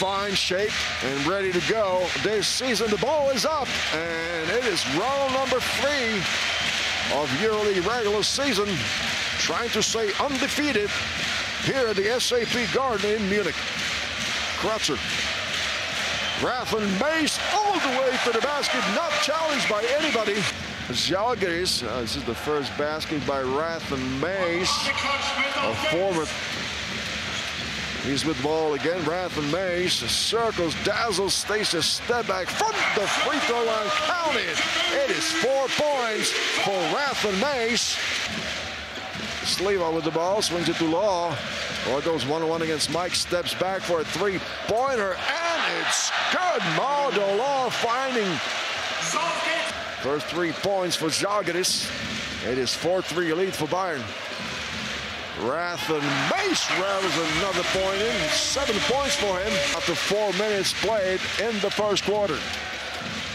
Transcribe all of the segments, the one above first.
fine shape and ready to go this season. The ball is up, and it is round number 3 of EuroLeague regular season, trying to stay undefeated here at the SAP Garden in Munich. Kratzer, Rathman, Mace all the way to the basket, not challenged by anybody. Zalgiris, this is the first basket by Rathman Mace, a former. He's with the ball again. Rathman Mace circles, dazzles, stays a step back from the free throw line. Count it. It is 4 points for Rathman Mace. Sliva with the ball, swings it to Law. Law goes one-on-one against Mike, steps back for a three-pointer, and it's good. Maldo Law finding first 3 points for Zalgiris. It is 4-3 lead for Bayern. Rathman Mace rallies another point in. 7 points for him after 4 minutes played in the first quarter.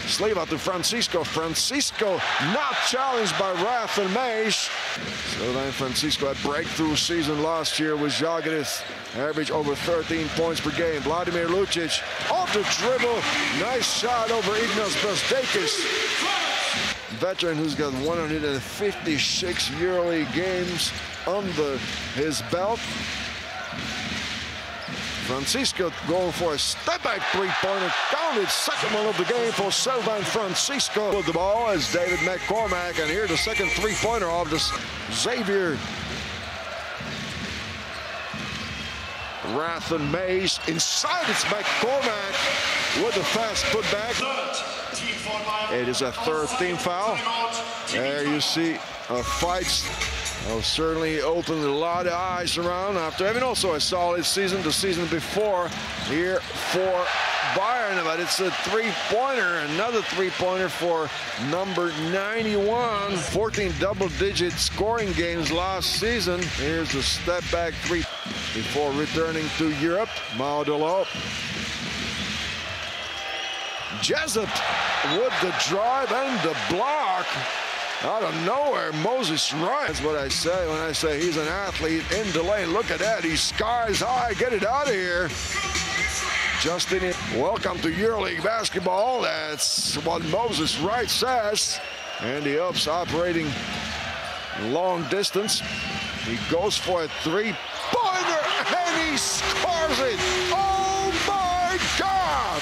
Sliva to Francisco. Francisco not challenged by Rathman Mace. So then Francisco had breakthrough season last year with Zalgiris. Average over 13 points per game. Vladimir Lucic off the dribble. Nice shot over Ignas Bezdekis. Veteran who's got 156 EuroLeague games under his belt. Francisco going for a step-back three-pointer. Counted, second one of the game for Sylvain Francisco. With the ball is David McCormack, and here the second three-pointer of this Xavier. Rathman Mace inside, it's McCormack with a fast putback. It is a third team foul. There you see a fight. Certainly opened a lot of eyes around after having also a solid season the season before here for Bayern. But it's a three-pointer, another three-pointer for number 91. 14 double-digit scoring games last season. Here's a step-back three before returning to Europe. Maudolo. Jessup with the drive and the block. Out of nowhere, Moses Wright. That's what I say when I say he's an athlete in the lane. Look at that, he's skies high. Get it out of here. Justin, welcome to EuroLeague basketball. That's what Moses Wright says. Andy Ups operating long distance. He goes for a three-pointer and he scores it. Oh my God!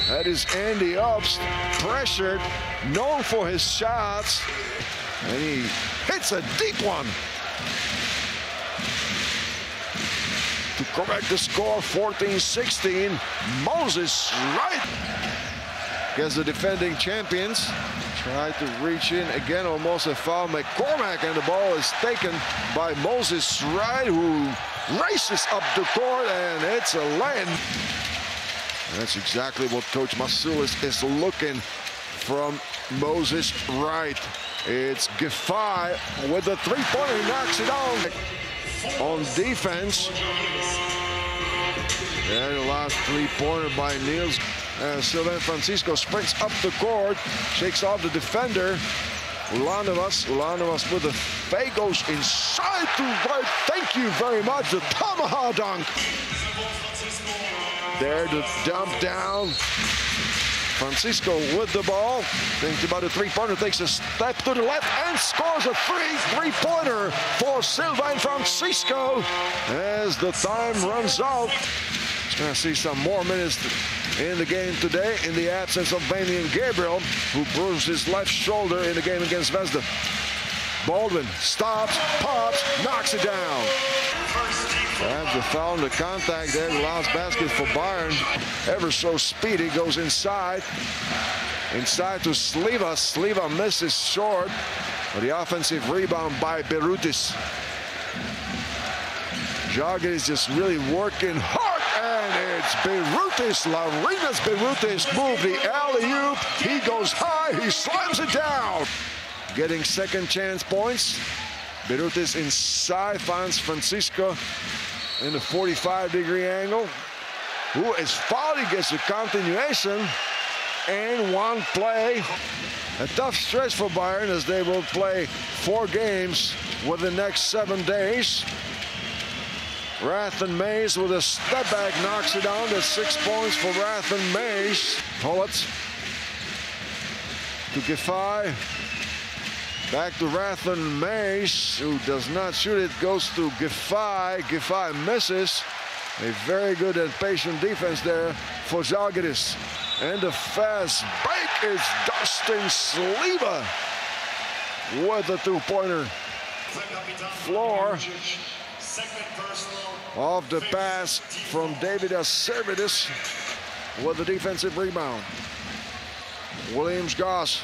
That is Andy Ups, pressured, known for his shots, and he hits a deep one to correct the score. 14-16. Moses Wright against the defending champions. Tried to reach in again, almost a foul. McCormack, and the ball is taken by Moses Wright, who races up the court, and it's a lane. That's exactly what Coach Masulis is looking from Moses Wright. It's Giffey with the three-pointer. He knocks it on defense. And the last three-pointer by Niels. Sylvain Francisco sprints up the court, shakes off the defender. Ulanovas with the fake, goes inside to right. Thank you very much. The tomahawk dunk. There to dump down. Francisco with the ball. Thinks about a three-pointer, takes a step to the left and scores a three-pointer for Sylvain Francisco as the time runs out. He's going to see some more minutes in the game today in the absence of Bayern Gabriel, who bruised his left shoulder in the game against Zvezda. Baldwin stops, pops, knocks it down. And the foul, the contact there, the last basket for Bayern. Ever so speedy, goes inside. Inside to Sliva. Sliva misses short. But the offensive rebound by Berutis. Jaga is just really working hard. And it's Berutis. Laurinus Berutis moved the alley-oop. He goes high. He slams it down. Getting second chance points. Berutis inside finds Francisco in the 45-degree angle. Who is fouled? He gets a continuation and one play. A tough stretch for Bayern as they will play 4 games within the next 7 days. Rathan Mays with a step back knocks it down. That's 6 points for Rathan Mays. Hollitz to Giffey. Back to Rathan Mays, who does not shoot it. Goes to Giffey. Giffey misses. A very good and patient defense there for Zalgiris. And the fast break is Dustin Sliva with a two-pointer. Floor off the pass from Davidas Servidis with the defensive rebound. Williams Goss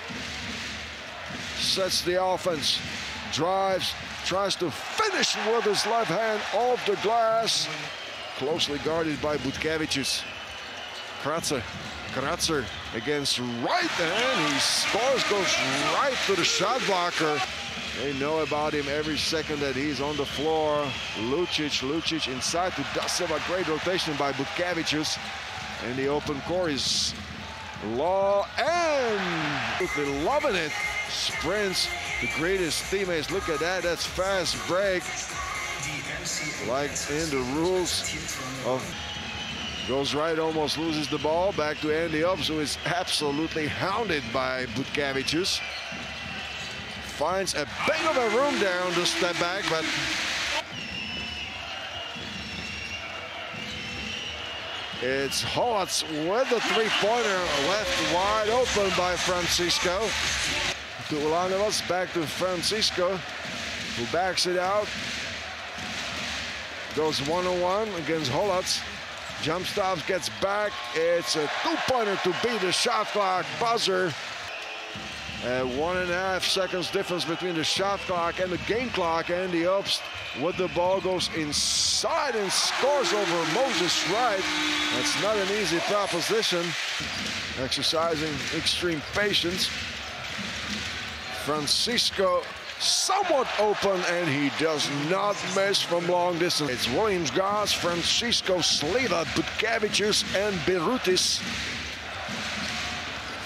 sets the offense, drives, tries to finish with his left hand off the glass. Closely guarded by Butkevicius. Kratzer against right hand. He scores, goes right to the shot blocker. They know about him every second that he's on the floor. Lucic inside to Da Silva. Great rotation by Butkevicius. And the open court is Law and loving it. Sprints to greet his teammates. Look at that. That's fast break. Like in the rules of goes right, almost loses the ball. Back to Andy Ubbs, who is absolutely hounded by Butkevicius. Finds a bit of a room there on the step back, but it's Hollitz with the three-pointer left wide open by Francisco. To Ulanovas, back to Francisco, who backs it out. Goes one-on-one against Hollitz. Jump stops, gets back. It's a two-pointer to beat the shot clock buzzer. 1.5 seconds difference between the shot clock and the game clock. And the Obst with the ball goes inside and scores over Moses Wright. That's not an easy proposition. Exercising extreme patience. Francisco somewhat open, and he does not miss from long distance. It's Williams Goss, Francisco Sliva, Butkevicius, and Birutis.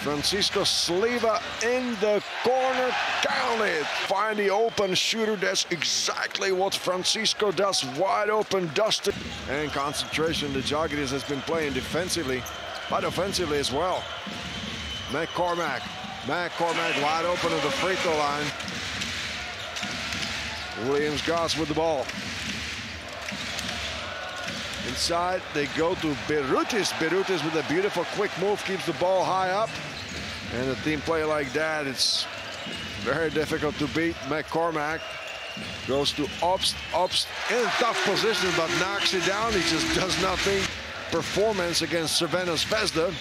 Francisco Sliva in the corner, count it. Find the open shooter. That's exactly what Francisco does. Wide open, Dustin. And concentration. The Zalgiris has been playing defensively, but offensively as well. McCormack wide open at the free throw line. Williams Goss with the ball. Inside, they go to Birutis. Birutis with a beautiful quick move, keeps the ball high up. And a team play like that, it's very difficult to beat. McCormack goes to Obst. Obst in a tough position, but knocks it down. He just does nothing. Performance against Cervena Zvezda.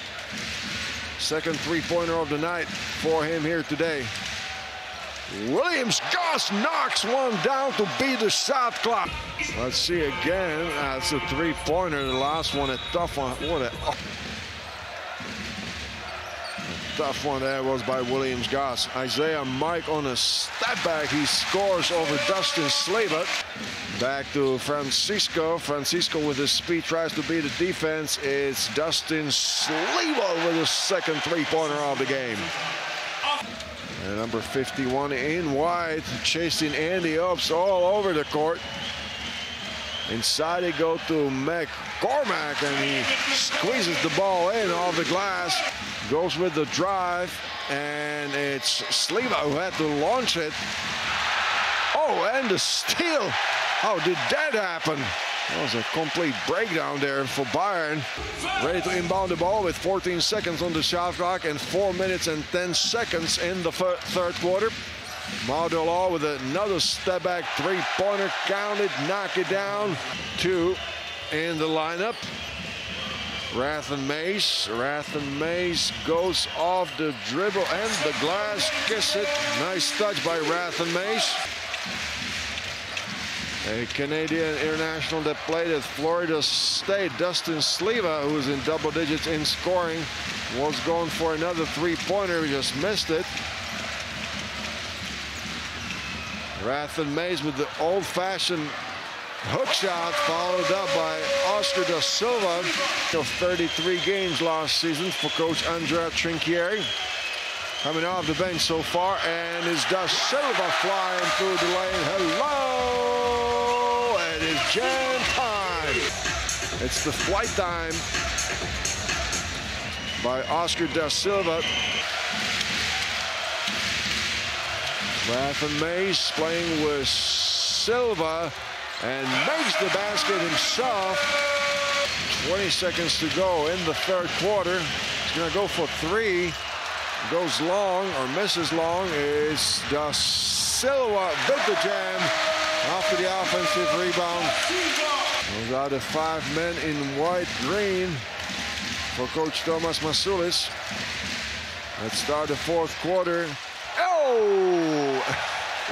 Second three-pointer of the night for him here today. Williams Goss knocks one down to beat the shot clock. Let's see again. That's a three-pointer. The last one, a tough one. What a tough one there was by Williams Goss. Isaiah Mike on a step back. He scores over Dustin Sliva. Back to Francisco. Francisco with his speed tries to beat the defense. It's Dustin Sliva with his second three-pointer of the game. And number 51 in wide, chasing Andy Ubbs all over the court. Inside they go to McCormack, and he squeezes the ball in off the glass. Goes with the drive, and it's Sliva who had to launch it. Oh, and the steal. How did that happen? That was a complete breakdown there for Bayern. Ready to inbound the ball with 14 seconds on the shot clock and 4 minutes and 10 seconds in the third quarter. Maudelaw with another step back three-pointer, counted, knock it down. 2 in the lineup. Rathan Mays goes off the dribble and the glass, kiss it. Nice touch by Rathan Mays. A Canadian international that played at Florida State, Dustin Sliva, who was in double digits in scoring, was going for another three-pointer. He just missed it. Rathan Mays with the old-fashioned hook shot, followed up by Oscar da Silva. Of 33 games last season for Coach Andrea Trinchieri. Coming off the bench so far, and is da Silva flying through the lane. Hello! It is jam time. It's the flight time by Oscar da Silva. Rafa Mays playing with Silva and makes the basket himself. 20 seconds to go in the third quarter. He's going to go for three. Goes long or misses long. It's da Silva with the jam after the offensive rebound. Those are the 5 men in white-green for Coach Tomas Masulis. Let's start the fourth quarter. Oh,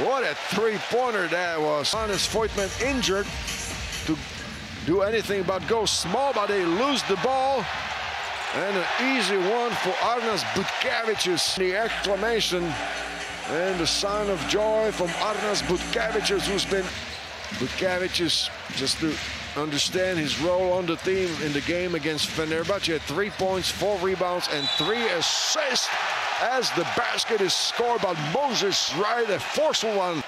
what a three-pointer that was. Voigtmann injured to do anything but go small, but they lose the ball. And an easy one for Arnas Butkevičius. The exclamation and the sign of joy from Arnas Butkevičius, who's been Butkevičius, just to understand his role on the team in the game against Fenerbahce. 3 points, 4 rebounds, and 3 assists as the basket is scored by Moses Wright, a forceful one.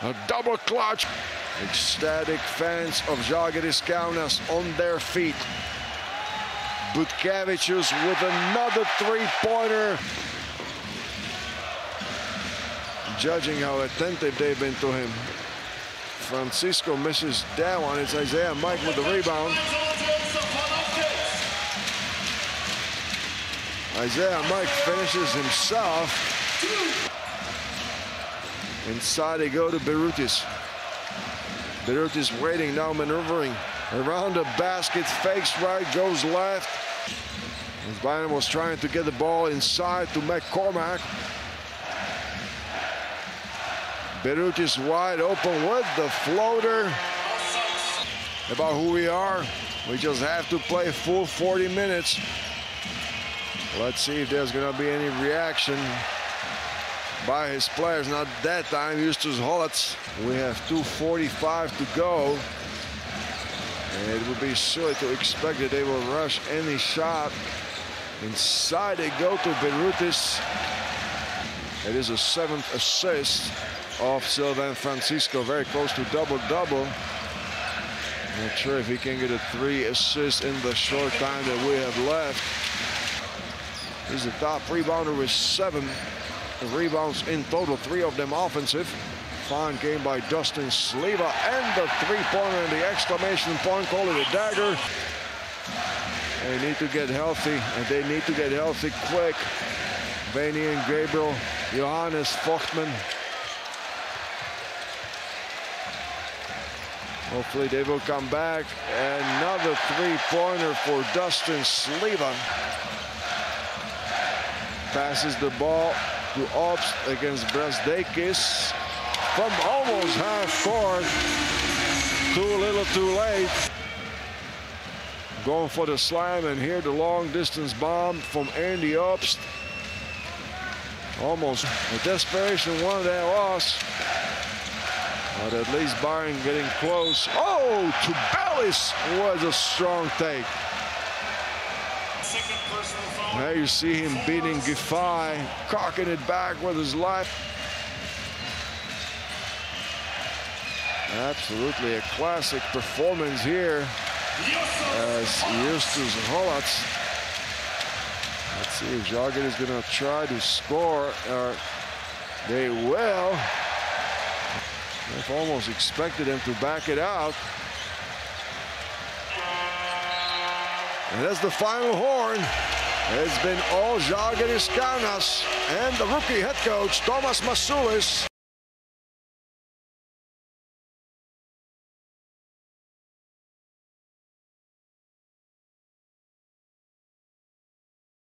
A double clutch. Ecstatic fans of Zalgiris Kaunas on their feet. Butkevičius with another three-pointer. Judging how attentive they've been to him. Francisco misses that one. It's Isaiah Mike with the rebound. Isaiah Mike finishes himself. Inside they go to Birutis. Birutis waiting now, maneuvering around the basket, fakes right, goes left. As Bayern was trying to get the ball inside to McCormack. Birutis wide open with the floater. About who we are, we just have to play full 40 minutes. Let's see if there's going to be any reaction by his players. Not that time, Justus Hollatz. We have 2:45 to go. And it would be silly to expect that they will rush any shot. Inside they go to Birutis. It is a 7th assist of Sylvain Francisco, very close to double-double. Not sure if he can get a 3 assists in the short time that we have left. He's the top rebounder with 7 rebounds in total, 3 of them offensive. Fine game by Dustin Sliva, and the three-pointer and the exclamation point, call it a dagger. They need to get healthy, and they need to get healthy quick. Veni and Gabriel, Johannes Voigtmann. Hopefully they will come back. Another three-pointer for Dustin Sliva. Passes the ball to Obst against Brasdeikis from almost half court. Too little, too late. Going for the slam, and here the long distance bomb from Andy Obst. Almost a desperation one that was. But at least Bayern getting close. Oh, to Bellis was a strong take. Now you see him beating Giffey, cocking it back with his left. Absolutely a classic performance here as Justus Hollatz. Let's see if Zalgiris is going to try to score. They will. I've almost expected them to back it out. And that's the final horn. It's been all Zalgiris Kaunas and the rookie head coach, Tomas Masulis.